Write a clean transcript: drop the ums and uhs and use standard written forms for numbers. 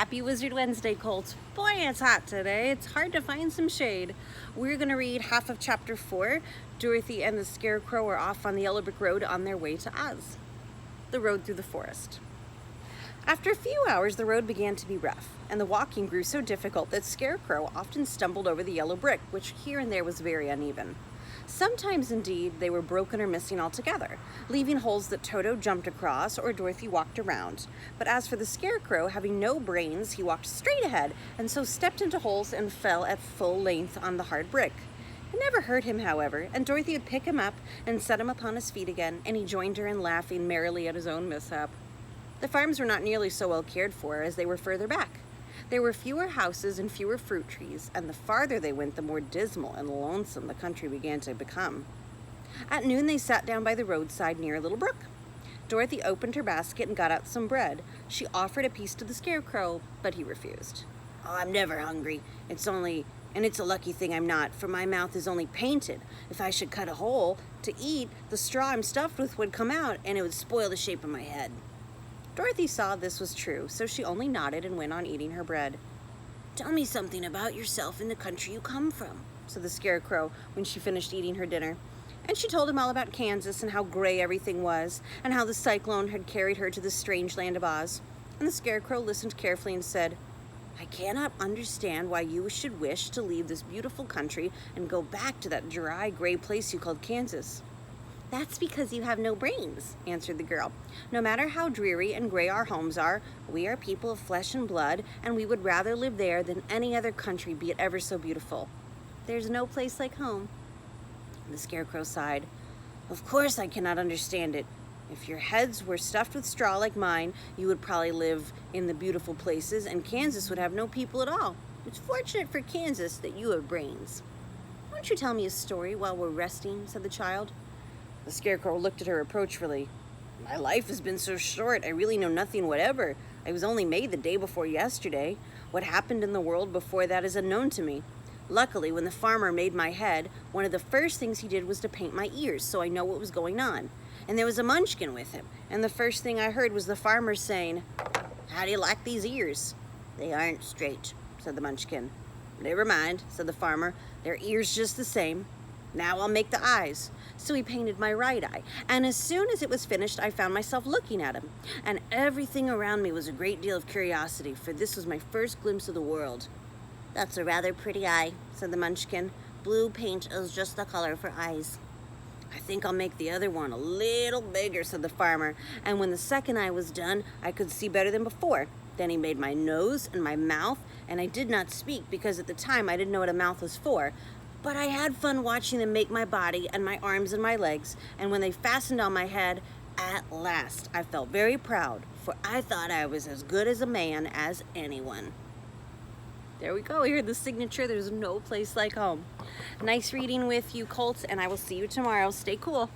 Happy Wizard Wednesday, Colt. Boy, it's hot today. It's hard to find some shade. We're going to read half of chapter 4. Dorothy and the Scarecrow are off on the Yellow Brick Road on their way to Oz. The road through the forest. After a few hours, the road began to be rough, and the walking grew so difficult that Scarecrow often stumbled over the yellow brick, which here and there was very uneven. Sometimes, indeed, they were broken or missing altogether, leaving holes that Toto jumped across or Dorothy walked around. But as for the Scarecrow, having no brains, he walked straight ahead and so stepped into holes and fell at full length on the hard brick. It never hurt him, however, and Dorothy would pick him up and set him upon his feet again, and he joined her in laughing merrily at his own mishap. The farms were not nearly so well cared for as they were further back. There were fewer houses and fewer fruit trees, and the farther they went, the more dismal and lonesome the country began to become. At noon, they sat down by the roadside near a little brook. Dorothy opened her basket and got out some bread. She offered a piece to the Scarecrow, but he refused. "Oh, I'm never hungry. It's a lucky thing I'm not, for my mouth is only painted. If I should cut a hole to eat, the straw I'm stuffed with would come out, and it would spoil the shape of my head." Dorothy saw this was true, so she only nodded and went on eating her bread. "Tell me something about yourself and the country you come from," said the Scarecrow when she finished eating her dinner. And she told him all about Kansas and how gray everything was, and how the cyclone had carried her to the strange land of Oz. And the Scarecrow listened carefully and said, "I cannot understand why you should wish to leave this beautiful country and go back to that dry, gray place you called Kansas." "That's because you have no brains," answered the girl. "No matter how dreary and gray our homes are, we are people of flesh and blood, and we would rather live there than any other country, be it ever so beautiful. There's no place like home." The Scarecrow sighed. "Of course I cannot understand it. If your heads were stuffed with straw like mine, you would probably live in the beautiful places, and Kansas would have no people at all. It's fortunate for Kansas that you have brains." "Won't you tell me a story while we're resting?" said the child. The Scarecrow looked at her reproachfully. "My life has been so short, I really know nothing whatever. I was only made the day before yesterday. What happened in the world before that is unknown to me. Luckily, when the farmer made my head, one of the first things he did was to paint my ears, so I know what was going on. And there was a munchkin with him, and the first thing I heard was the farmer saying, 'How do you like these ears?' 'They aren't straight,' said the munchkin. 'Never mind,' said the farmer. 'Their ears just the same. Now I'll make the eyes.' So he painted my right eye, and as soon as it was finished, I found myself looking at him. And everything around me was a great deal of curiosity, for this was my first glimpse of the world." "That's a rather pretty eye," said the munchkin. "Blue paint is just the color for eyes." "I think I'll make the other one a little bigger," said the farmer. And when the second eye was done, I could see better than before. Then he made my nose and my mouth, and I did not speak because at the time I didn't know what a mouth was for. But I had fun watching them make my body and my arms and my legs, and when they fastened on my head, at last I felt very proud, for I thought I was as good as a man as anyone. There we go. Here's the signature. There's no place like home. Nice reading with you, Colt, and I will see you tomorrow. Stay cool.